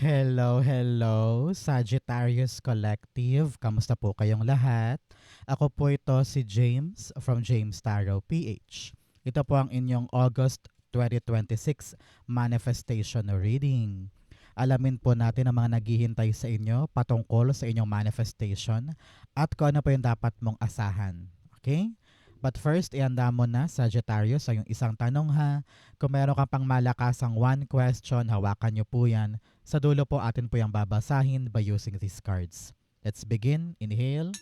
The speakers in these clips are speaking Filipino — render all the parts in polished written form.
Hello, hello, Sagittarius Collective. Kamusta po kayong lahat? Ako po ito si James from James Tarot PH. Ito po ang inyong August 2026 manifestation reading. Alamin po natin ang mga naghihintay sa inyo patungkol sa inyong manifestation at kung ano po yung dapat mong asahan. Okay? But first, ihanda mo na, Sagittarius, sa yung isang tanong ha. Kung meron kang pang malakasang one question, hawakan nyo po yan. Sa dulo po atin po yung babasahin by using these cards. Let's begin. Inhale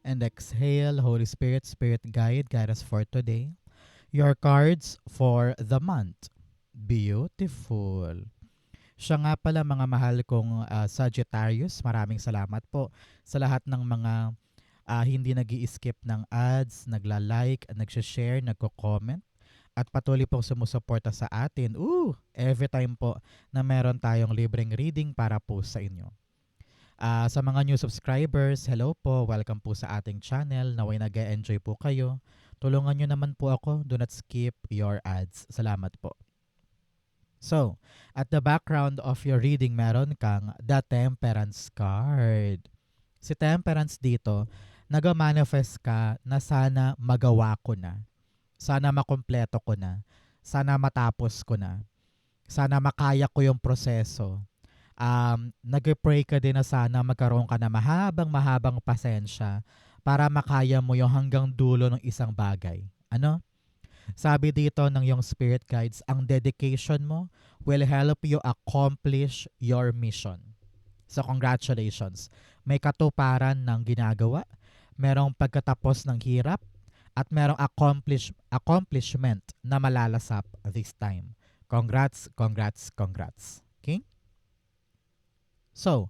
and exhale. Holy Spirit, Spirit guide us for today. Your cards for the month. Beautiful. Siya nga pala mga mahal kong Sagittarius, maraming salamat po sa lahat ng mga hindi nag skip ng ads, nagla-like, nagsa-share, nagko-comment at patuloy pong sumusuporta sa atin. Every time po na meron tayong libreng reading para po sa inyo. Sa mga new subscribers, hello po, welcome po sa ating channel. Naway nag-enjoy po kayo. Tulungan nyo naman po ako, do not skip your ads. Salamat po. So, at the background of your reading, meron kang the Temperance card. Si Temperance dito, nag-manifest ka na sana magawa ko na. Sana makumpleto ko na. Sana matapos ko na. Sana makaya ko yung proseso. Nag-pray ka din na sana magkaroon ka na mahabang pasensya para makaya mo yung hanggang dulo ng isang bagay. Ano? Sabi dito ng yung spirit guides, ang dedication mo will help you accomplish your mission. So congratulations. May katuparan ng ginagawa, merong pagkatapos ng hirap, at merong accomplishment na malalasap this time. Congrats, congrats, congrats. Okay? So,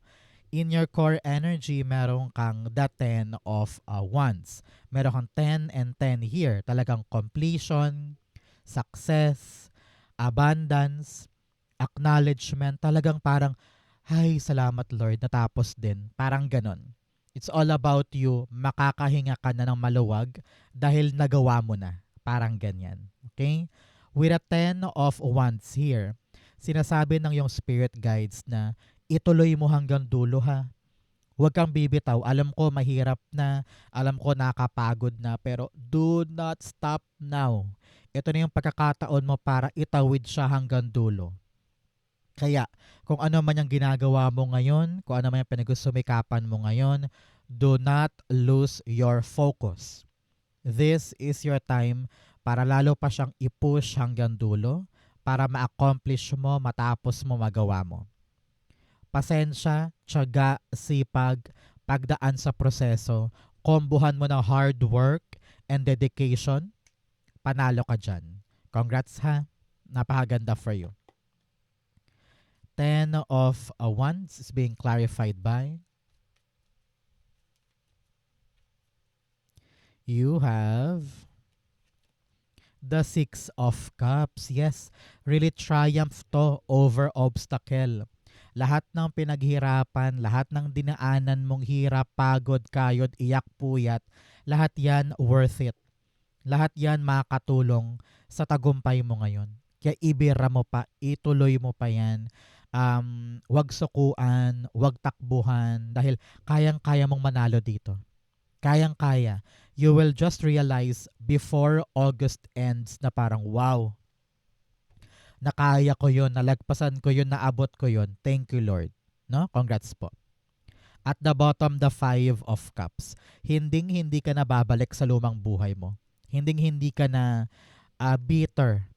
in your core energy, meron kang the 10 of Wands. Meron kang 10 and 10 here. Talagang completion, success, abundance, acknowledgement. Talagang parang, ay, salamat Lord, natapos din. Parang ganon. It's all about you. Makakahinga ka na ng maluwag dahil nagawa mo na. Parang ganyan. Okay? With a 10 of Wands here, sinasabi ng yung spirit guides na ituloy mo hanggang dulo ha. Huwag kang bibitaw. Alam ko mahirap na, alam ko nakapagod na, pero do not stop now. Ito na yung pagkakataon mo para itawid siya hanggang dulo. Kaya, kung ano man yung ginagawa mo ngayon, kung ano man yung pinagsumikapan mo ngayon, do not lose your focus. This is your time para lalo pa siyang i-push hanggang dulo para ma-accomplish mo, matapos mo, magawa mo. Pasensya, tiyaga, sipag, pagdaan sa proseso, kombuhan mo ng hard work and dedication, panalo ka dyan. Congrats ha. Napakaganda for you. 10 of Wands is being clarified by you have the 6 of Cups. Yes, really triumph to over obstacle. Lahat ng pinaghirapan, lahat ng dinaanan mong hirap, pagod, kayod, iyak, puyat, lahat yan worth it. Lahat yan makakatulong sa tagumpay mo ngayon. Kaya ibira mo pa, ituloy mo pa yan. Wag sukuan, wag takbuhan dahil kayang-kaya mong manalo dito. Kayang-kaya. You will just realize before August ends na parang wow, nakaya ko yun, nalagpasan ko yun, naabot ko yun. Thank you Lord. No? Congrats po. At the bottom, the 5 of Cups. Hinding-hindi ka na babalik sa lumang buhay mo. Hinding-hindi ka na bitter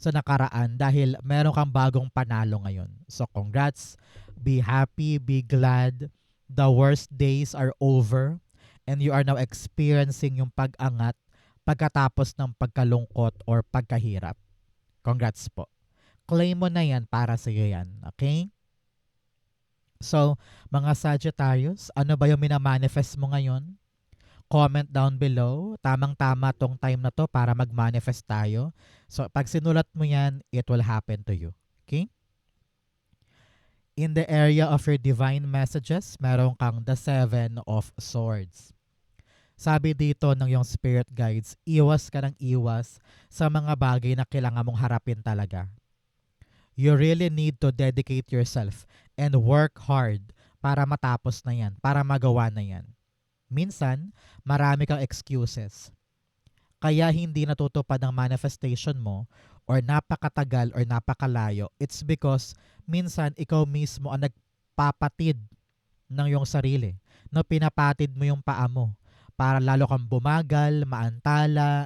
sa nakaraan dahil meron kang bagong panalo ngayon. So congrats, be happy, be glad. The worst days are over and you are now experiencing yung pag-angat pagkatapos ng pagkalungkot or pagkahirap. Congrats po. Claim mo na yan, para sa iyo yan. Okay? So, mga Sagittarius, ano ba yung minamanifest mo ngayon? Comment down below. Tamang-tama tong time na to para mag-manifest tayo. So, pag sinulat mo yan, it will happen to you. Okay? In the area of your divine messages, meron kang the 7 of Swords. Sabi dito ng yung spirit guides, iwas ka ng iwas sa mga bagay na kailangan mong harapin talaga. You really need to dedicate yourself and work hard para matapos na yan, para magawa na yan. Minsan, marami kang excuses. Kaya hindi natutupad ang manifestation mo or napakatagal or napakalayo. It's because minsan ikaw mismo ang nagpapatid ng iyong sarili. No, pinapatid mo yung paa mo para lalo kang bumagal, maantala.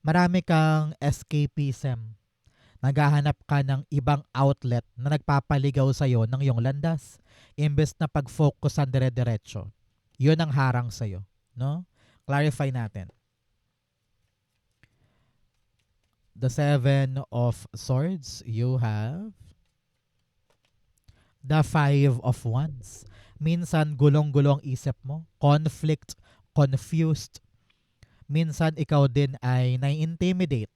Marami kang escapism. Naghahanap ka ng ibang outlet na nagpapaligaw sa'yo ng iyong landas. Imbes na pag-focus sa dire-diretso. Yun ang harang sa'yo. No? Clarify natin. The Seven of Swords, you have the Five of Wands. Minsan gulong-gulong isip mo, conflict, confused. Minsan ikaw din ay nai-intimidate,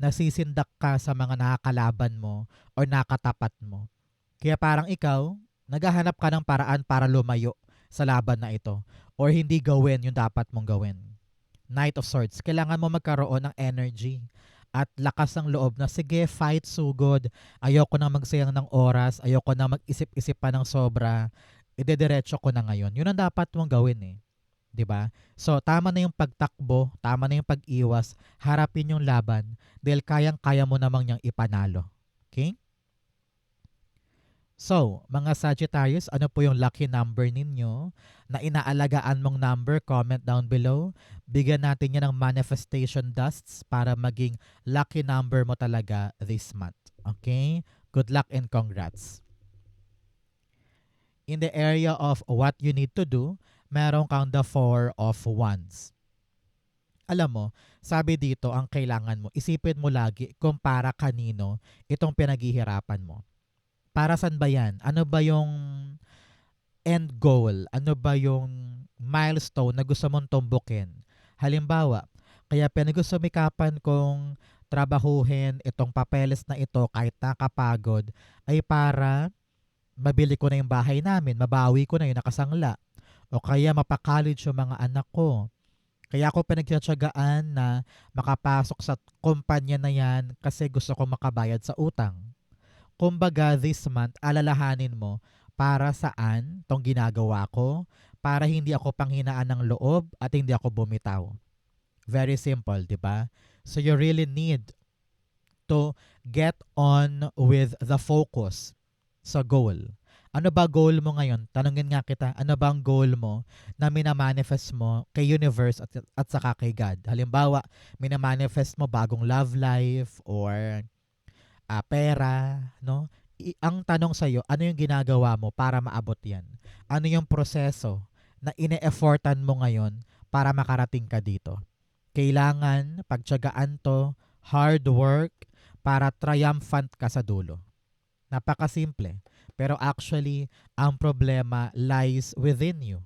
nasisindak ka sa mga nakakalaban mo or nakatapat mo. Kaya parang ikaw, naghahanap ka ng paraan para lumayo sa laban na ito or hindi gawin yung dapat mong gawin. Knight of Swords, kailangan mo magkaroon ng energy at lakas ng loob na sige, fight sugod, ayoko na magsayang ng oras, ayoko na mag-isip-isip pa ng sobra, idediretso ko na ngayon. Yun ang dapat mong gawin eh. 'Di ba? So, tama na yung pagtakbo, tama na yung pag-iwas, harapin yung laban dahil kayang-kaya mo namang niyang ipanalo. Okay? So, mga Sagittarius, ano po yung lucky number ninyo na inaalagaan mong number? Comment down below. Bigyan natin yan ng manifestation dusts para maging lucky number mo talaga this month. Okay? Good luck and congrats. In the area of what you need to do, meron kang the Four of Wands. Alam mo, sabi dito ang kailangan mo, isipin mo lagi kung para kanino itong pinaghihirapan mo. Para saan ba yan? Ano ba yung end goal? Ano ba yung milestone na gusto mong tumbukin? Halimbawa, kaya pinagusumikapan kong trabahuhin itong papeles na ito kahit nakapagod ay para mabili ko na yung bahay namin, mabawi ko na yung nakasangla. O kaya mapakollege yung mga anak ko. Kaya ako pinagtsatsagaan na makapasok sa kumpanya na yan kasi gusto ko makabayad sa utang. Kumbaga this month, alalahanin mo para saan tong ginagawa ko para hindi ako panghinaan ng loob at hindi ako bumitaw. Very simple, di ba? So you really need to get on with the focus sa goal. Ano ba goal mo ngayon? Tanungin nga kita, ano ba ang goal mo na minamanifest mo kay universe at saka kay God? Halimbawa, minamanifest mo bagong love life or pera, no? Ang tanong sa'yo, ano yung ginagawa mo para maabot yan? Ano yung proseso na ine-effortan mo ngayon para makarating ka dito? Kailangan pagtiyagaan to, hard work, para triumphant ka sa dulo. Napakasimple. Pero actually, ang problema lies within you.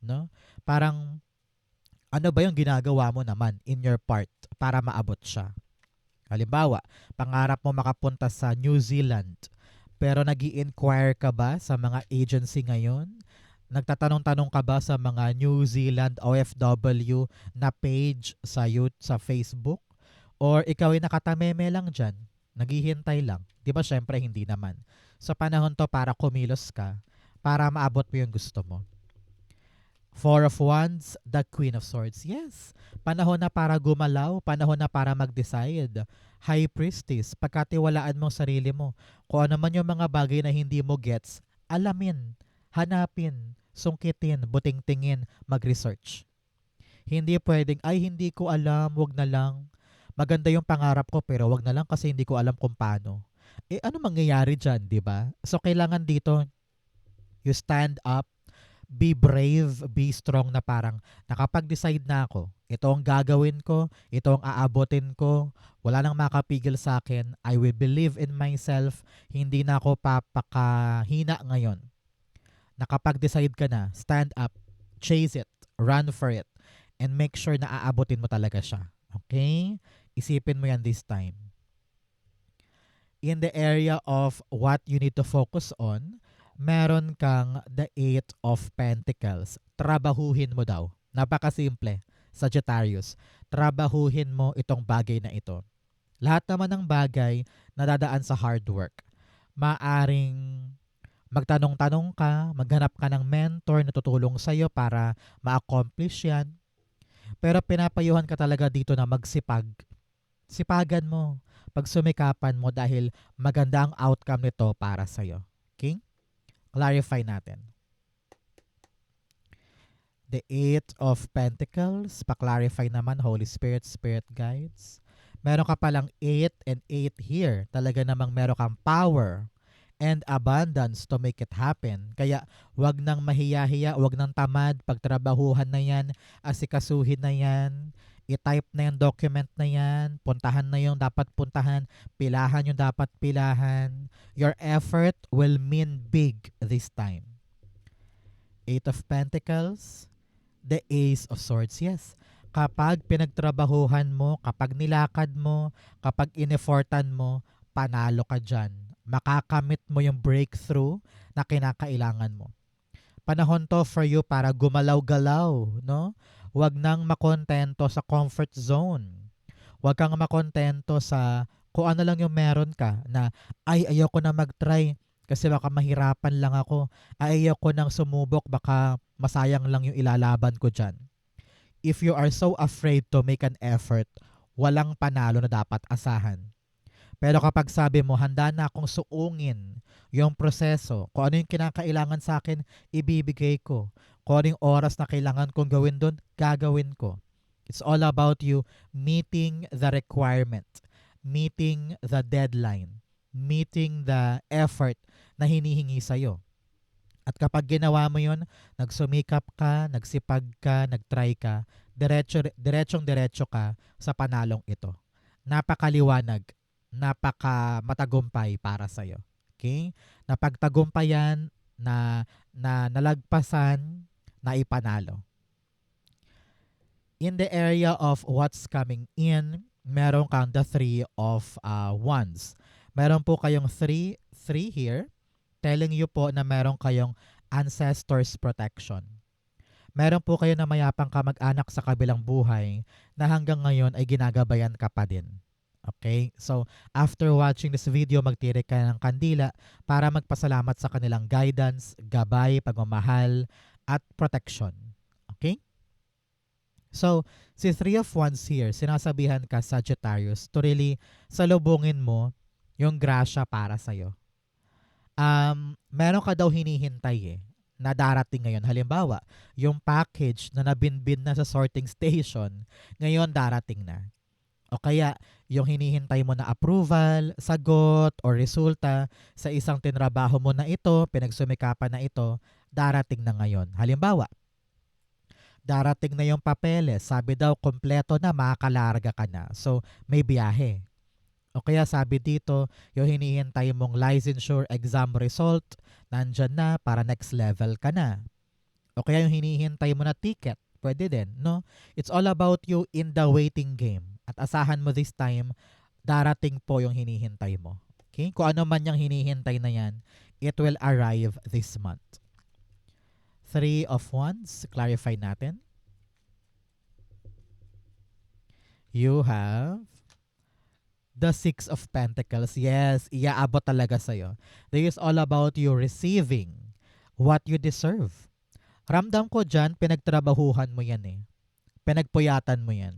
No? Parang, ano ba yung ginagawa mo naman in your part para maabot siya? Halimbawa, pangarap mo makapunta sa New Zealand, pero nag-i-inquire ka ba sa mga agency ngayon? Nagtatanong-tanong ka ba sa mga New Zealand OFW na page sa sa Facebook? Or ikaw ay nakatameme lang dyan, naghihintay lang? Di ba syempre hindi naman. Sa panahon to para kumilos ka, para maabot mo yung gusto mo. Four of Wands, the Queen of Swords. Yes, panahon na para gumalaw, panahon na para mag-decide. High Priestess, pagkatiwalaan mo sarili mo. Kung ano man yung mga bagay na hindi mo gets, alamin, hanapin, sungkitin, buting-tingin, mag-research. Hindi pwedeng, ay hindi ko alam, wag na lang. Maganda yung pangarap ko pero wag na lang kasi hindi ko alam kung paano. Ano mangyayari dyan, di ba? So kailangan dito, you stand up, be brave, be strong na parang nakapag-decide na ako. Ito ang gagawin ko, ito ang aabotin ko, wala nang makapigil sa akin. I will believe in myself, hindi na ako papakahina ngayon. Nakapag-decide ka na, stand up, chase it, run for it, and make sure na aabotin mo talaga siya. Okay? Isipin mo yan this time. In the area of what you need to focus on, meron kang the Eight of Pentacles. Trabahuhin mo daw. Napakasimple, Sagittarius. Trabahuhin mo itong bagay na ito. Lahat naman ng bagay nadadaan sa hard work. Maaring magtanong-tanong ka, maghanap ka ng mentor na tutulong sa'yo para ma-accomplish yan. Pero pinapayuhan ka talaga dito na magsipag. Sipagan mo, pagsumikapan mo dahil maganda ang outcome nito para sa'yo. Okay? Clarify natin. The Eight of Pentacles, pa-clarify naman, Holy Spirit, Spirit Guides. Meron ka palang 8 and 8 here. Talaga namang meron kang power and abundance to make it happen. Kaya wag nang mahiya-hiya, wag nang tamad, pagtrabahuhan na yan, asikasuhin na yan, i-type na yung document na yan, puntahan na yung dapat puntahan, pilahan yung dapat pilahan. Your effort will mean big this time. Eight of Pentacles, the Ace of Swords, yes. Kapag pinagtrabahuhan mo, kapag nilakad mo, kapag inefortan mo, panalo ka dyan. Makakamit mo yung breakthrough na kinakailangan mo. Panahon to for you para gumalaw-galaw, no? Huwag nang makontento sa comfort zone. Huwag kang makontento sa kung ano lang yung meron ka na ay ayoko na mag-try kasi baka mahirapan lang ako. Ay ayoko nang sumubok baka masayang lang yung ilalaban ko dyan. If you are so afraid to make an effort, walang panalo na dapat asahan. Pero kapag sabi mo, handa na akong suungin yung proseso, kung ano yung kinakailangan sa akin, ibibigay ko. Kung ano yung oras na kailangan kong gawin doon, gagawin ko. It's all about you meeting the requirement, meeting the deadline, meeting the effort na hinihingi sa'yo. At kapag ginawa mo yun, nagsumikap ka, nagsipag ka, nagtry ka, diretsyong-diretso ka sa panalong ito. Napakaliwanag, napaka matagumpay para sa'yo. Okay? Napagtagumpayan, na nalagpasan, na ipanalo. In the area of what's coming in, meron kang the Three of Wands. Meron po kayong three here, telling you po na meron kayong ancestors protection. Meron po kayo na mayapang kamag-anak sa kabilang buhay na hanggang ngayon ay ginagabayan ka pa din. Okay? So, after watching this video, magtirik ka ng kandila para magpasalamat sa kanilang guidance, gabay, pagmamahal, at protection. Okay? So, si Three of Wands here, sinasabihan ka, Sagittarius, to really salubungin mo yung grasya para sa'yo. Meron ka daw hinihintay na darating ngayon. Halimbawa, yung package na nabinbin na sa sorting station, ngayon darating na. O kaya, yung hinihintay mo na approval, sagot, o resulta sa isang tinrabaho mo na ito, pinagsumikapan na ito, darating na ngayon. Halimbawa, darating na yung papeles, sabi daw kompleto na, makakalarga ka na. So, may biyahe. O kaya sabi dito, yung hinihintay mong licensure exam result, nandyan na para next level ka na. O kaya yung hinihintay mo na ticket, pwede din, no? It's all about you in the waiting game. At asahan mo this time, darating po yung hinihintay mo. Okay? Kung ano man yung hinihintay na yan, it will arrive this month. Three of Wands, clarify natin. You have the Six of Pentacles. Yes, iaabot talaga sa'yo. This is all about you receiving what you deserve. Ramdam ko dyan, pinagtrabahuhan mo yan Pinagpuyatan mo yan.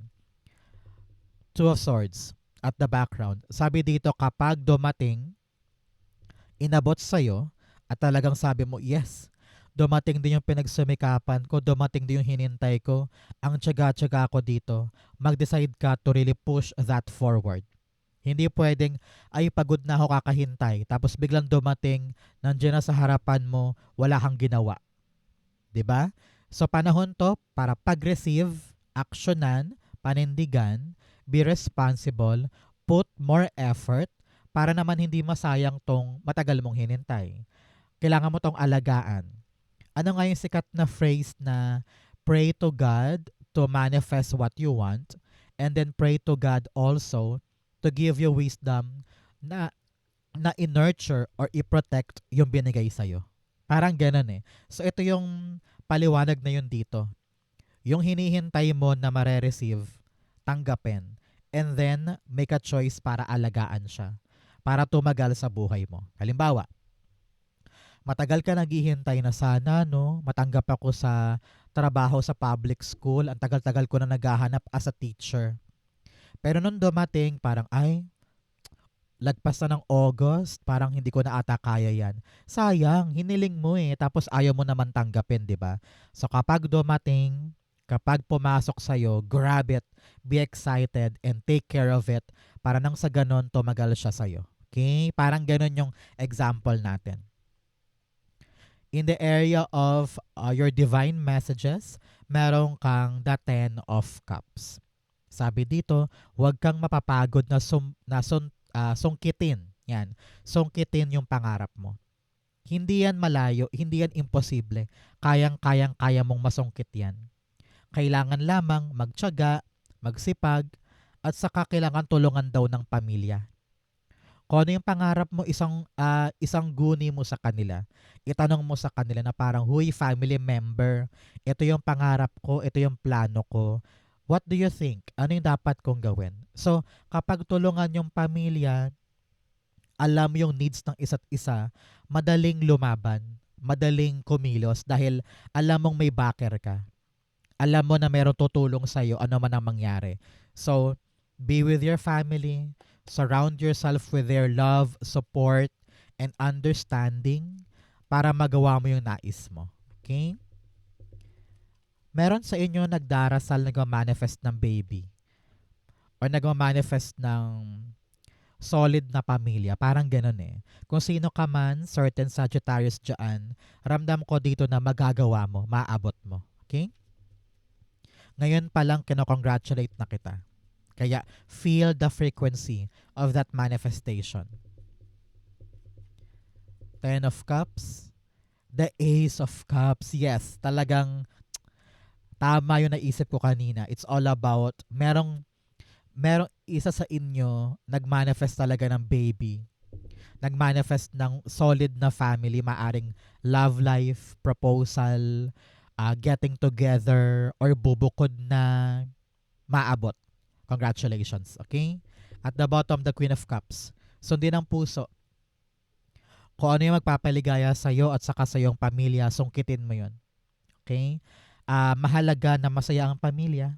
Two of Swords at the background. Sabi dito, kapag dumating, inabot sa'yo, at talagang sabi mo, yes, dumating din yung pinagsumikapan ko, dumating din yung hinintay ko, ang tiyaga-tiyaga ko dito, mag-decide ka to really push that forward. Hindi pwedeng, ay pagod na ako kakahintay, tapos biglang dumating, nandiyan na sa harapan mo, wala kang ginawa. 'Di ba? So panahon to para pag-receive, aksyonan, panindigan, be responsible, put more effort, para naman hindi masayang tong matagal mong hinintay. Kailangan mo tong alagaan. Ano nga yung sikat na phrase na pray to God to manifest what you want, and then pray to God also to give you wisdom na i-nurture or i-protect yung binigay sa'yo. Parang ganun So ito yung paliwanag na yun dito. Yung hinihintay mo na mare-receive, tanggapin. And then, make a choice para alagaan siya. para tumagal sa buhay mo. Halimbawa, matagal ka naghihintay na sana, no, matanggap ako sa trabaho sa public school. Ang tagal-tagal ko na naghahanap as a teacher. Pero nung dumating, parang, ay, lagpas na ng August, parang hindi ko na ata kaya yan. Sayang, hiniling mo eh, tapos ayaw mo naman tanggapin, di ba? So kapag dumating, kapag pumasok sa'yo, grab it, be excited, and take care of it para nang sa ganon, tumagal siya sa'yo. Okay? Parang ganon yung example natin. In the area of your divine messages, meron kang the Ten of Cups. Sabi dito, huwag kang mapapagod na sungkitin. Yan. Sungkitin yung pangarap mo. Hindi yan malayo, hindi yan imposible. Kaya mong masungkit yan. Kailangan lamang magtiyaga, magsipag, at saka kailangan tulungan daw ng pamilya. Kung ano yung pangarap mo, isang guni mo sa kanila. Itanong mo sa kanila na parang, huy, family member, ito yung pangarap ko, ito yung plano ko. What do you think? Ano yung dapat kong gawin? So, kapag tulungan yung pamilya, alam yung needs ng isa't isa, madaling lumaban, madaling kumilos dahil alam mong may backer ka. Alam mo na meron tutulong sa'yo, ano man ang mangyari. So, be with your family, surround yourself with their love, support, and understanding para magawa mo yung nais mo. Okay? Meron sa inyo nagdarasal, nagmamanifest ng baby or nagmamanifest ng solid na pamilya. Parang ganun eh. Kung sino ka man, certain Sagittarius dyan, ramdam ko dito na magagawa mo, maabot mo. Okay? Ngayon pa lang kinocongratulate na kita. Kaya feel the frequency of that manifestation. Ten of Cups. The Ace of Cups. Yes, talagang tama yung naisip ko kanina. It's all about, merong isa sa inyo, nagmanifest talaga ng baby. Nagmanifest ng solid na family, maaring love life, proposal, getting together, or bubukod na maabot. Congratulations, okay? At the bottom, the Queen of Cups. Sundin ang puso. Kung ano yung magpapaligaya sa'yo at saka sa iyong pamilya, sungkitin mo yun. Okay? Mahalaga na masaya ang pamilya.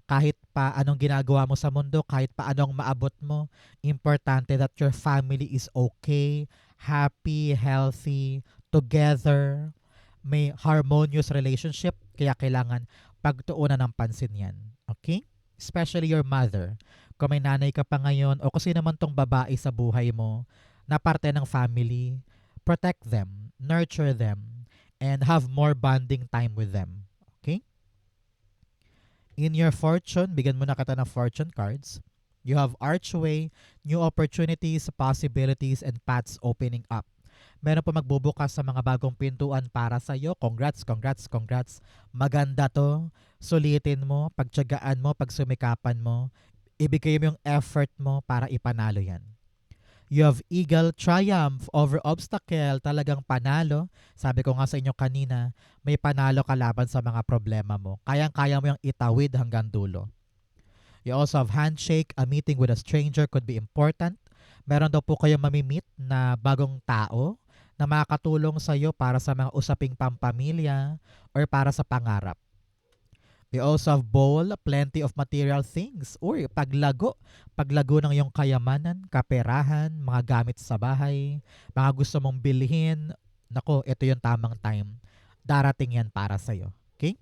Kahit pa anong ginagawa mo sa mundo, kahit pa anong maabot mo, importante that your family is okay, happy, healthy, together, may harmonious relationship, kaya kailangan pagtuunan ng pansin yan. Okay? Especially your mother. Kung may nanay ka pa ngayon o kasi naman tong babae sa buhay mo na parte ng family, protect them, nurture them, and have more bonding time with them. Okay? In your fortune, bigyan mo na kita ng fortune cards. You have archway, new opportunities, possibilities, and paths opening up. Meron pa magbubukas sa mga bagong pintuan para sa iyo. Congrats, congrats, congrats. Maganda to. Sulitin mo, pagtiyagaan mo, pagsumikapan mo. Ibigay mo yung effort mo para ipanalo yan. You have eagle triumph over obstacle. Talagang panalo. Sabi ko nga sa inyo kanina, may panalo ka laban sa mga problema mo. Kayang-kaya mo yung itawid hanggang dulo. You also have handshake. A meeting with a stranger could be important. Meron daw po kayong mamimit na bagong tao na makakatulong sa iyo para sa mga usaping pampamilya or para sa pangarap. We also have bowl, plenty of material things. Uy, paglago ng iyong kayamanan, kaperahan, mga gamit sa bahay, mga gusto mong bilhin. Nako, ito yung tamang time. Darating yan para sa iyo. Okay?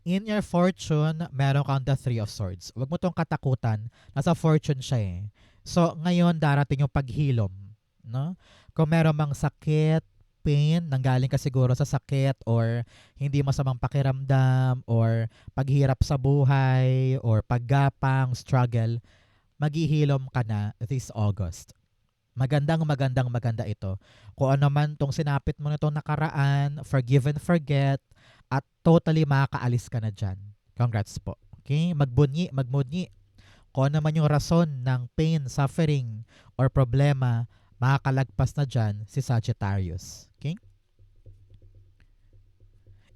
In your fortune, meron kang the Three of Swords. Huwag mo tong katakutan. Nasa fortune siya eh. So, ngayon darating yung paghilom. No? Kung meron mang sakit, pain, nanggaling ka siguro sa sakit or hindi masamang pakiramdam or paghirap sa buhay or paggapang, struggle, maghihilom ka na this August. Maganda ito. Kung ano man tong sinapit mo nitong nakaraan, forgive and forget, at totally makakaalis ka na dyan. Congrats po. Okay? Magmudnyi. Kung ano man yung rason ng pain, suffering, or problema, makakalagpas na dyan si Sagittarius. Okay?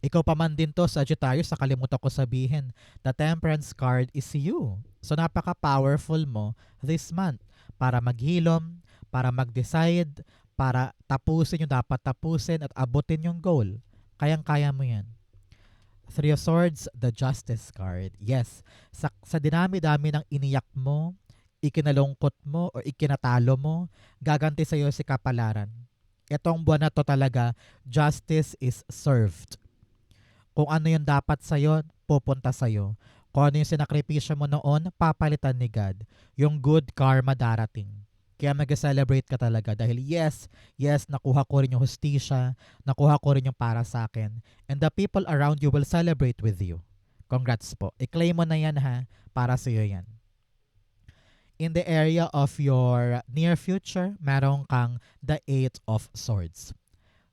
Ikaw pa man din to, Sagittarius, nakalimutan ko sabihin, the Temperance card is you. So napaka-powerful mo this month. para maghilom, para mag-decide, para tapusin yung dapat tapusin at abutin yung goal. Kayang-kaya mo yan. Three of Swords, the Justice card. Yes, sa dinami-dami ng iniyak mo, ikinalungkot mo, o ikinatalo mo, gaganti sa'yo si Kapalaran. Itong buwan na to talaga, justice is served. Kung ano yung dapat sa'yo, pupunta sa'yo. Kung ano yung sinakripisyo mo noon, papalitan ni God. Yung good karma darating. Kaya mag-celebrate ka talaga dahil yes, nakuha ko rin yung hustisya, nakuha ko rin yung para sa akin. And the people around you will celebrate with you. Congrats po. I-claim mo na yan ha, para sa iyo yan. In the area of your near future, meron kang the Eight of Swords.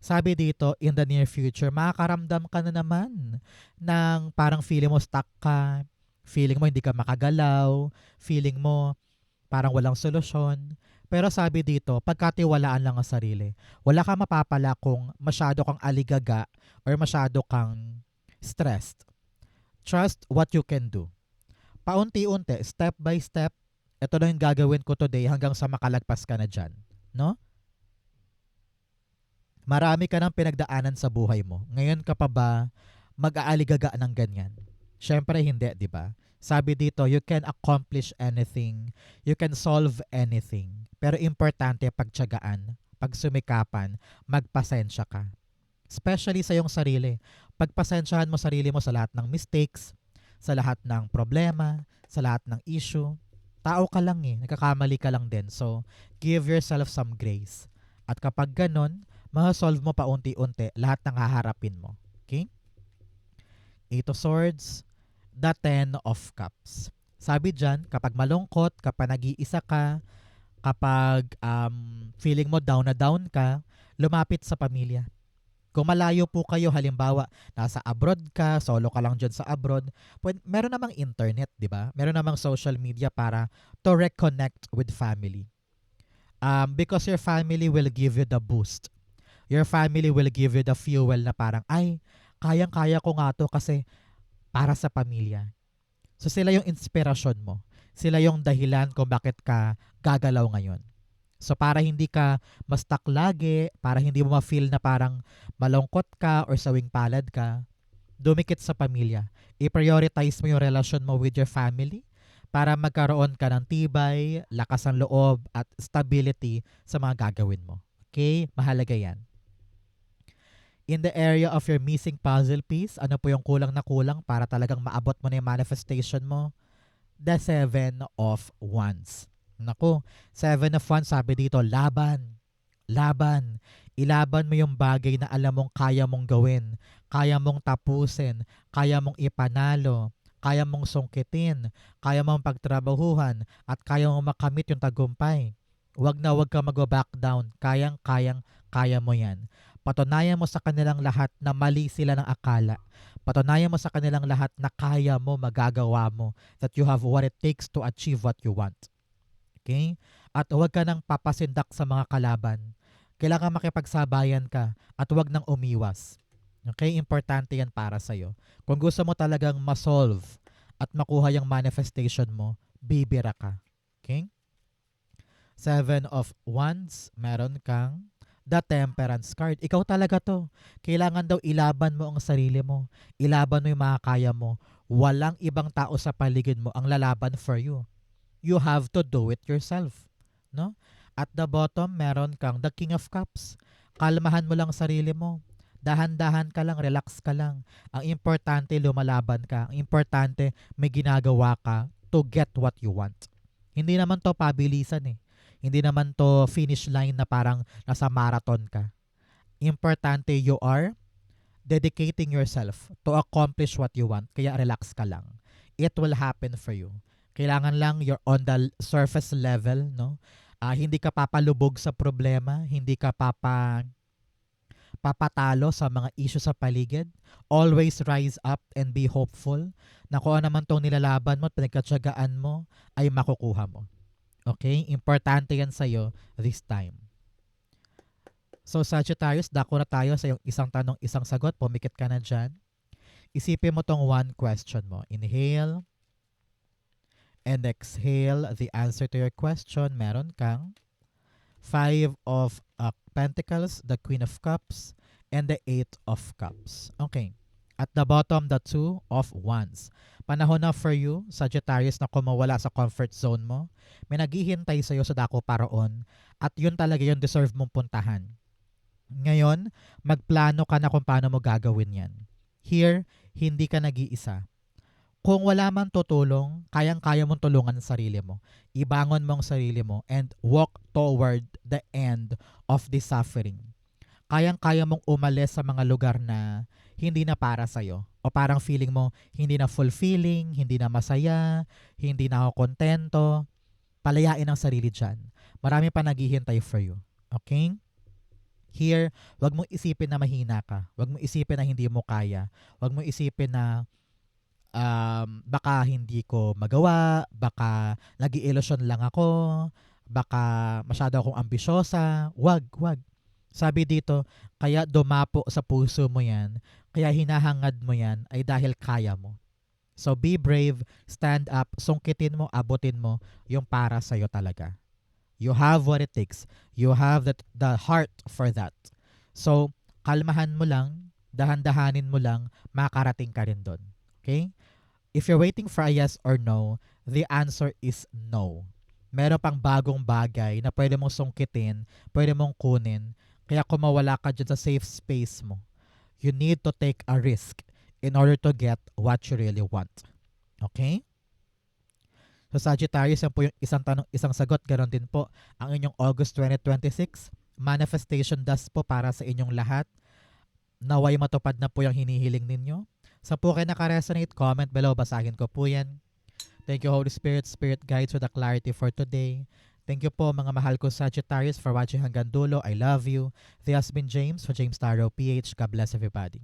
Sabi dito, in the near future, makakaramdam ka na naman ng parang feeling mo stuck ka, feeling mo hindi ka makagalaw, feeling mo parang walang solusyon. Pero sabi dito, pagkatiwalaan lang ang sarili. Wala kang mapapala kung masyado kang aligaga or masyado kang stressed. Trust what you can do. Paunti-unti, step by step, ito na yung gagawin ko today hanggang sa makalagpas ka na dyan. No? Marami ka ng pinagdaanan sa buhay mo. Ngayon ka pa ba mag-aaligaga ng ganyan? Syempre hindi, di ba? Sabi dito, you can accomplish anything. You can solve anything. Pero importante pagtiyagaan, pagsumikapan, magpasensya ka. Especially sa iyong sarili. Pagpasensyahan mo sarili mo sa lahat ng mistakes, sa lahat ng problema, sa lahat ng issue. Tao ka lang eh, nagkakamali ka lang din. So, give yourself some grace. At kapag ganon, ma-solve mo pa unti-unti lahat ng haharapin mo. Okay? Eight of Swords, the Ten of Cups. Sabi dyan, kapag malungkot, kapag nag-iisa ka, kapag feeling mo down na down ka, lumapit sa pamilya. Kung malayo po kayo, halimbawa, nasa abroad ka, solo ka lang dyan sa abroad, meron namang internet, di ba? Meron namang social media para to reconnect with family. Because your family will give you the boost. Your family will give you the fuel na parang, ay, kayang-kaya ko nga to kasi para sa pamilya. So sila yung inspirasyon mo. Sila yung dahilan kung bakit ka gagalaw ngayon. So para hindi ka ma-stuck lagi, para hindi mo ma-feel na parang malungkot ka or sawing palad ka, dumikit sa pamilya. I-prioritize mo yung relasyon mo with your family para magkaroon ka ng tibay, lakas ng loob, at stability sa mga gagawin mo. Okay? Mahalaga yan. In the area of your missing puzzle piece, ano po yung kulang na kulang para talagang maabot mo na yung manifestation mo? The Seven of Wands. Naku, Seven of Wands, sabi dito, laban. Laban. Ilaban mo yung bagay na alam mong kaya mong gawin, kaya mong tapusin, kaya mong ipanalo, kaya mong sungkitin, kaya mong pagtrabahuhan, at kaya mong makamit yung tagumpay. Wag ka mag-back down. Kaya mo yan. Patunayan mo sa kanilang lahat na mali sila ng akala. Patunayan mo sa kanilang lahat na kaya mo, magagawa mo, that you have what it takes to achieve what you want. Okay? At huwag ka nang papasindak sa mga kalaban. Kailangan makipagsabayan ka at huwag nang umiwas. Okay? Importante yan para sa'yo. Kung gusto mo talagang ma-solve at makuha yung manifestation mo, bibira ka. Okay? Seven of Wands, meron kang the Temperance card. Ikaw talaga to. Kailangan daw ilaban mo ang sarili mo. Ilaban mo yung mga kaya mo. Walang ibang tao sa paligid mo ang lalaban for you. You have to do it yourself. No? At the bottom, meron kang the King of Cups. Kalmahan mo lang sarili mo. Dahan-dahan ka lang, relax ka lang. Ang importante, lumalaban ka. Ang importante, may ginagawa ka to get what you want. Hindi naman to pabilisan eh. Hindi naman to finish line na parang nasa marathon ka. Importante, you are dedicating yourself to accomplish what you want. Kaya relax ka lang. It will happen for you. Kailangan lang you're on the surface level, no? Hindi ka papalubog sa problema, hindi ka papatalo sa mga issue sa paligid. Always rise up and be hopeful na kung ano naman tong nilalaban mo at pinagkatsagaan mo ay makukuha mo. Okay? Importante yan sa'yo this time. So Sagittarius, dako na tayo sa yung isang tanong, isang sagot. Pumikit ka na dyan. Isipin mo tong one question mo. Inhale. And exhale, the answer to your question, meron kang Five of Pentacles, the Queen of Cups, and the Eight of Cups. Okay. At the bottom, the Two of Wands. Panahon na for you, Sagittarius, na kumawala sa comfort zone mo. May naghihintay sa'yo sa dako paraon at yun talaga yung deserve mong puntahan. Ngayon, magplano ka na kung paano mo gagawin yan. Here, hindi ka nag-iisa. Kung wala man tutulong, kayang-kaya mong tulungan ang sarili mo. Ibangon mo ang sarili mo and walk toward the end of the suffering. Kayang-kaya mong umalis sa mga lugar na hindi na para sa'yo. O parang feeling mo hindi na fulfilling, hindi na masaya, hindi na ako kontento. Palayain ang sarili dyan. Marami pa naghihintay for you. Okay? Here, wag mong isipin na mahina ka. Wag mong isipin na hindi mo kaya. Wag mong isipin na baka hindi ko magawa, baka nag-i-illusion lang ako, baka masyado akong ambisyosa. Wag. Sabi dito, kaya dumapo sa puso mo yan, kaya hinahangad mo yan ay dahil kaya mo. So be brave, stand up, sungkitin mo, abutin mo yung para sa'yo talaga. You have what it takes. You have the heart for that. So, kalmahan mo lang, dahan-dahanin mo lang, makarating ka rin doon. Okay? If you're waiting for a yes or no, the answer is no. Meron pang bagong bagay na pwede mong sungkitin, pwede mong kunin, kaya kung mawala ka dyan sa safe space mo, you need to take a risk in order to get what you really want. Okay? So Sagittarius, yan po yung isang sagot. Ganon din po ang inyong August 2026. Manifestation dust po para sa inyong lahat. Naway matupad na po yung hinihiling ninyo. Sa po kayo nakaresonate, comment below. Basahin ko po yan. Thank you, Holy Spirit, Spirit Guides, for the clarity for today. Thank you po mga mahal ko Sagittarius for watching hanggang dulo. I love you. This has been James for James Tarot PH. God bless everybody.